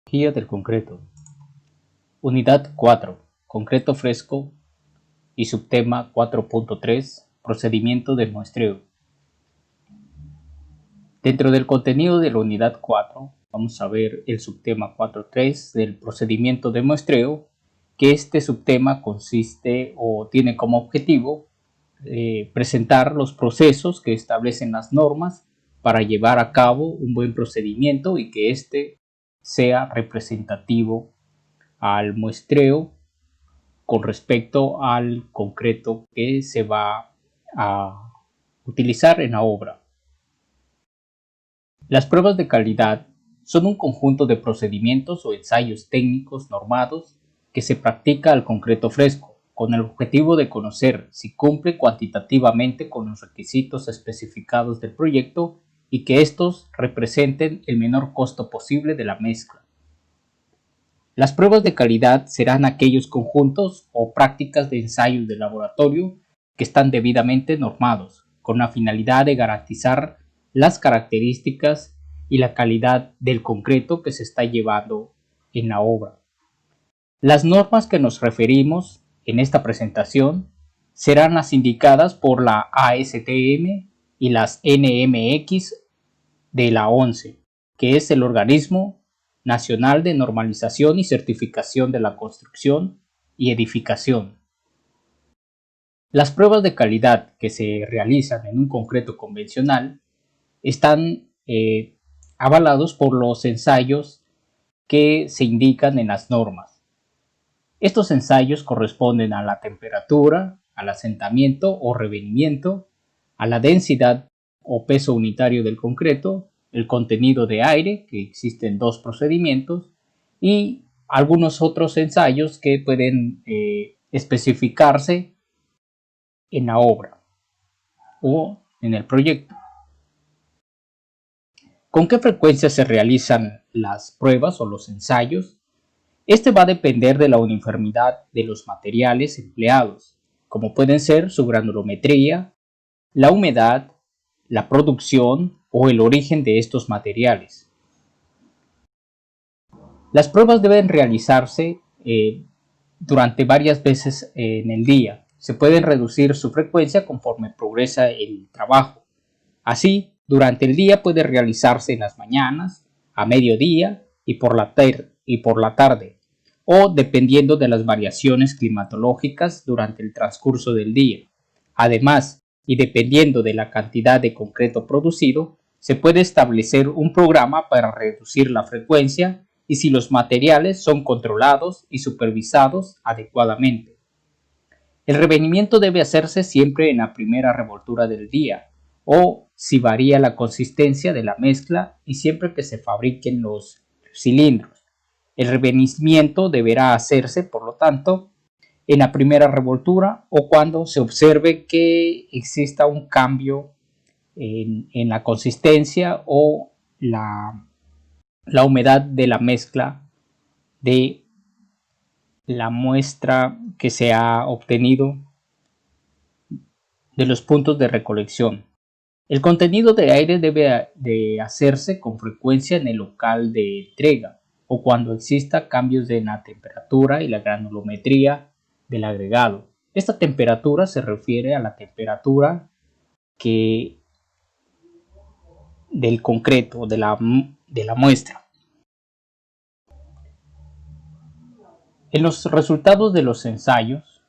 Guía del concreto. Unidad 4. Concreto fresco y subtema 4.3. Procedimiento del muestreo. Dentro del contenido de la unidad 4 vamos a ver el subtema 4.3 del procedimiento de muestreo, que este subtema consiste o tiene como objetivo presentar los procesos que establecen las normas para llevar a cabo un buen procedimiento y que éste sea representativo al muestreo con respecto al concreto que se va a utilizar en la obra. Las pruebas de calidad son un conjunto de procedimientos o ensayos técnicos normados que se practica al concreto fresco, con el objetivo de conocer si cumple cuantitativamente con los requisitos especificados del proyecto y que estos representen el menor costo posible de la mezcla. Las pruebas de calidad serán aquellos conjuntos o prácticas de ensayos de laboratorio que están debidamente normados, con la finalidad de garantizar las características y la calidad del concreto que se está llevando en la obra. Las normas que nos referimos en esta presentación serán las indicadas por la ASTM y las NMX de la ONCE, que es el Organismo Nacional de Normalización y Certificación de la Construcción y Edificación. Las pruebas de calidad que se realizan en un concreto convencional están avalados por los ensayos que se indican en las normas. Estos ensayos corresponden a la temperatura, al asentamiento o revenimiento, a la densidad o peso unitario del concreto, el contenido de aire, que existen dos procedimientos, y algunos otros ensayos que pueden especificarse en la obra o en el proyecto. ¿Con qué frecuencia se realizan las pruebas o los ensayos? Este va a depender de la uniformidad de los materiales empleados, como pueden ser su granulometría, la humedad, la producción o el origen de estos materiales. Las pruebas deben realizarse durante varias veces en el día. Se puede reducir su frecuencia conforme progresa el trabajo. Así, durante el día puede realizarse en las mañanas, a mediodía y por la tarde, o dependiendo de las variaciones climatológicas durante el transcurso del día. Además, y dependiendo de la cantidad de concreto producido, se puede establecer un programa para reducir la frecuencia y si los materiales son controlados y supervisados adecuadamente. El revenimiento debe hacerse siempre en la primera revoltura del día, o si varía la consistencia de la mezcla y siempre que se fabriquen los cilindros. El revenimiento deberá hacerse, por lo tanto, en la primera revoltura o cuando se observe que exista un cambio en la consistencia o la humedad de la mezcla de la muestra que se ha obtenido de los puntos de recolección. El contenido de aire debe de hacerse con frecuencia en el local de entrega o cuando exista cambios en la temperatura y la granulometría del agregado. Esta temperatura se refiere a la temperatura del concreto, de la muestra. En los resultados de los ensayos,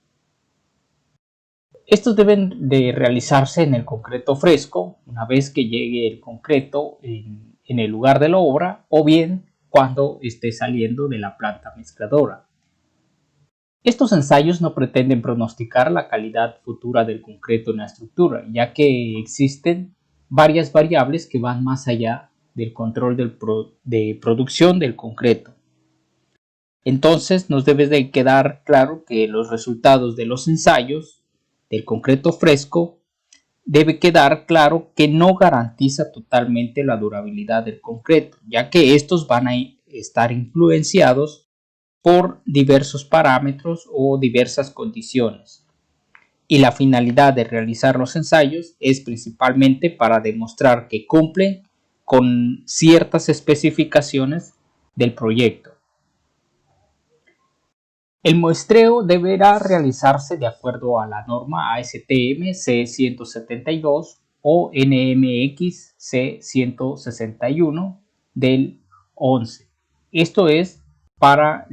estos deben de realizarse en el concreto fresco, una vez que llegue el concreto en el lugar de la obra, o bien cuando esté saliendo de la planta mezcladora. Estos ensayos no pretenden pronosticar la calidad futura del concreto en la estructura, ya que existen varias variables que van más allá del control de producción del concreto. Entonces nos debe de quedar claro que los resultados de los ensayos del concreto fresco debe quedar claro que no garantiza totalmente la durabilidad del concreto, ya que estos van a estar influenciados por diversos parámetros o diversas condiciones. Y la finalidad de realizar los ensayos es principalmente para demostrar que cumple con ciertas especificaciones del proyecto. El muestreo deberá realizarse de acuerdo a la norma ASTM C172 o NMX C161 del 11. Esto es para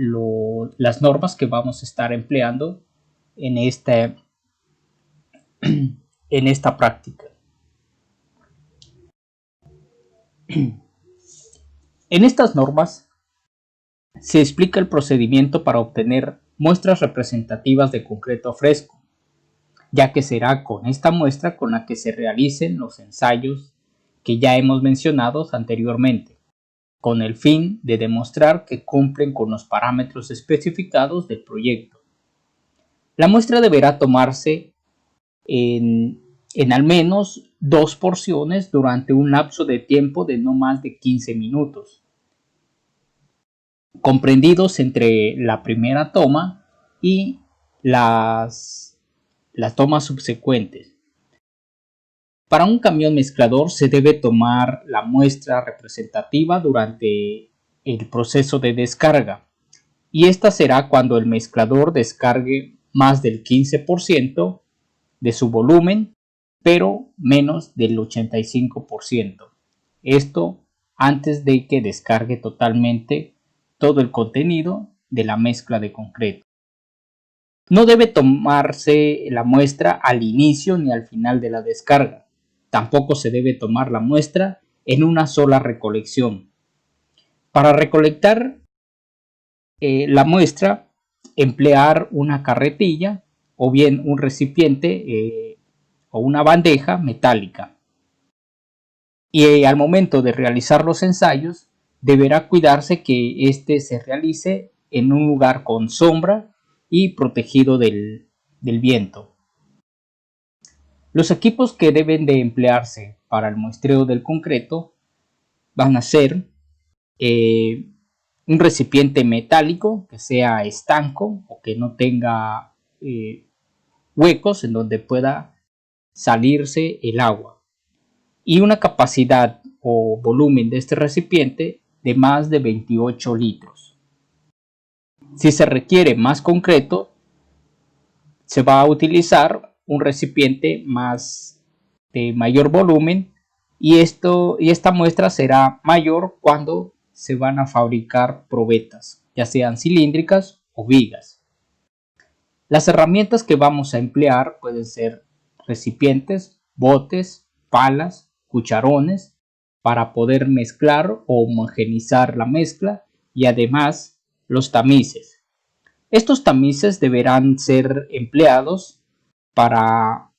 las normas que vamos a estar empleando en esta práctica. En estas normas se explica el procedimiento para obtener muestras representativas de concreto fresco, ya que será con esta muestra con la que se realicen los ensayos que ya hemos mencionado anteriormente, con el fin de demostrar que cumplen con los parámetros especificados del proyecto. La muestra deberá tomarse en al menos 2 porciones durante un lapso de tiempo de no más de 15 minutos, comprendidos entre la primera toma y las tomas subsecuentes. Para un camión mezclador se debe tomar la muestra representativa durante el proceso de descarga, y esta será cuando el mezclador descargue más del 15% de su volumen, pero menos del 85%. Esto antes de que descargue totalmente todo el contenido de la mezcla de concreto. No debe tomarse la muestra al inicio ni al final de la descarga. Tampoco se debe tomar la muestra en una sola recolección. Para recolectar la muestra, emplear una carretilla o bien un recipiente o una bandeja metálica. Y al momento de realizar los ensayos, deberá cuidarse que éste se realice en un lugar con sombra y protegido del viento. Los equipos que deben de emplearse para el muestreo del concreto van a ser un recipiente metálico que sea estanco o que no tenga huecos en donde pueda salirse el agua, y una capacidad o volumen de este recipiente de más de 28 litros. Si se requiere más concreto, se va a utilizar un recipiente de mayor volumen, y esta muestra será mayor cuando se van a fabricar probetas, ya sean cilíndricas o vigas. Las herramientas que vamos a emplear pueden ser recipientes, botes, palas, cucharones, para poder mezclar o homogeneizar la mezcla, y además los tamices. Estos tamices deberán ser empleados para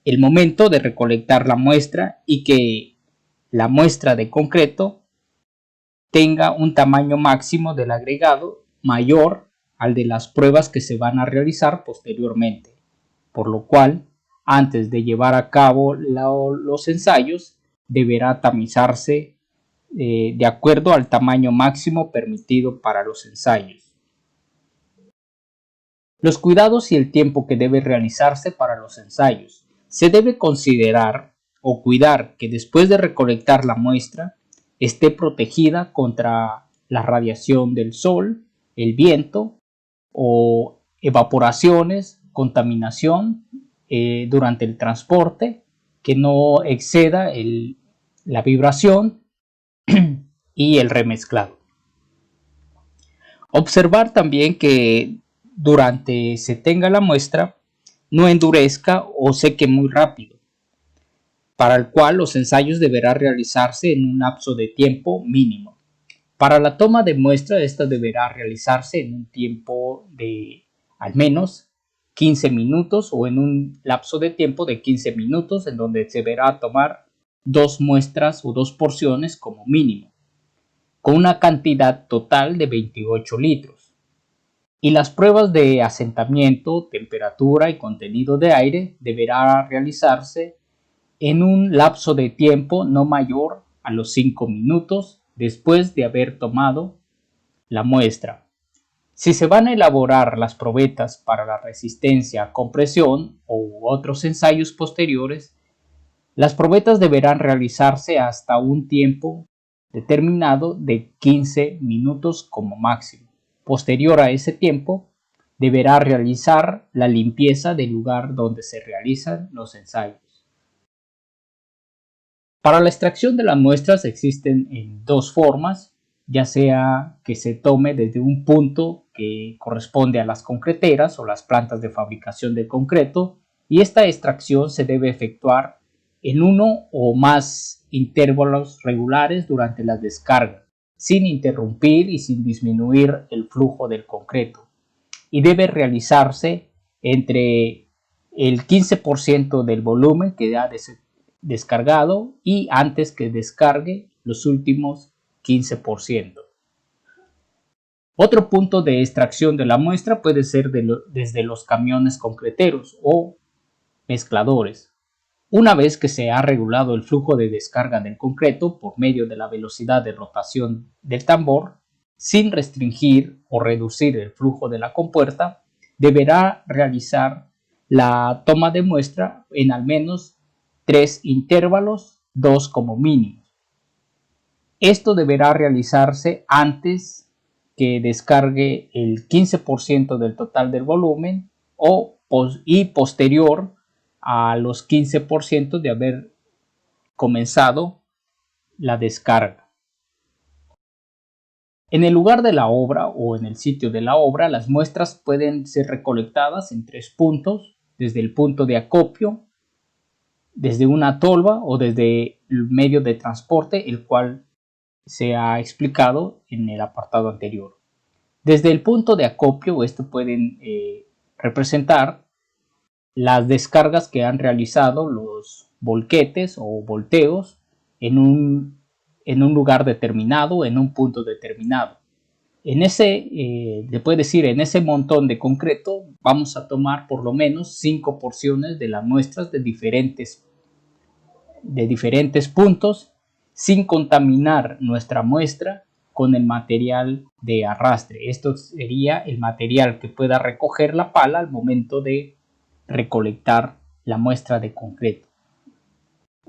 el momento de recolectar la muestra y que la muestra de concreto tenga un tamaño máximo del agregado mayor al de las pruebas que se van a realizar posteriormente, por lo cual antes de llevar a cabo los ensayos deberá tamizarse de acuerdo al tamaño máximo permitido para los ensayos. Los cuidados y el tiempo que debe realizarse para los ensayos. Se debe considerar o cuidar que después de recolectar la muestra esté protegida contra la radiación del sol, el viento o evaporaciones, contaminación durante el transporte, que no exceda la vibración y el remezclado. Observar también que durante se tenga la muestra no endurezca o seque muy rápido, para el cual los ensayos deberán realizarse en un lapso de tiempo mínimo. Para la toma de muestra, esta deberá realizarse en un tiempo de al menos 15 minutos o en un lapso de tiempo de 15 minutos, en donde se deberá tomar 2 muestras o 2 porciones como mínimo, con una cantidad total de 28 litros. Y las pruebas de asentamiento, temperatura y contenido de aire deberá realizarse en un lapso de tiempo no mayor a los 5 minutos después de haber tomado la muestra. Si se van a elaborar las probetas para la resistencia a compresión u otros ensayos posteriores, las probetas deberán realizarse hasta un tiempo determinado de 15 minutos como máximo. Posterior a ese tiempo, deberá realizar la limpieza del lugar donde se realizan los ensayos. Para la extracción de las muestras existen en dos formas, ya sea que se tome desde un punto que corresponde a las concreteras o las plantas de fabricación de concreto, y esta extracción se debe efectuar en uno o más intervalos regulares durante la descarga, sin interrumpir y sin disminuir el flujo del concreto, y debe realizarse entre el 15% del volumen que ha descargado y antes que descargue los últimos 15%. Otro punto de extracción de la muestra puede ser desde los camiones concreteros o mezcladores. Una vez que se ha regulado el flujo de descarga del concreto por medio de la velocidad de rotación del tambor, sin restringir o reducir el flujo de la compuerta, deberá realizar la toma de muestra en al menos 3 intervalos, 2 como mínimo. Esto deberá realizarse antes que descargue el 15% del total del volumen y posterior a los 15% de haber comenzado la descarga. En el lugar de la obra o en el sitio de la obra, las muestras pueden ser recolectadas en 3 puntos, desde el punto de acopio, desde una tolva o desde el medio de transporte, el cual se ha explicado en el apartado anterior. Desde el punto de acopio, esto pueden representar las descargas que han realizado los volquetes o volteos en un lugar determinado, en un punto determinado. En se puede decir, en ese montón de concreto vamos a tomar por lo menos 5 porciones de las muestras de diferentes puntos, sin contaminar nuestra muestra con el material de arrastre. Esto sería el material que pueda recoger la pala al momento de recolectar la muestra de concreto.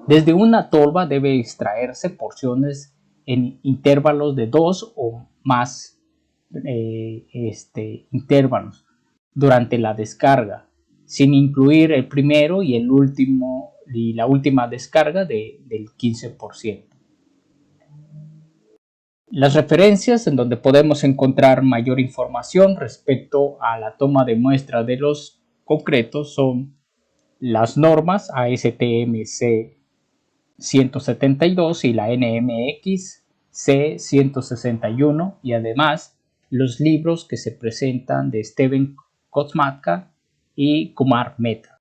Desde una tolva debe extraerse porciones en intervalos de 2 o más intervalos durante la descarga, sin incluir el primero y la última descarga del 15%. Las referencias en donde podemos encontrar mayor información respecto a la toma de muestra de los concretos son las normas ASTM C172 y la NMX C161, y además los libros que se presentan de Steven Kosmatka y Kumar Mehta.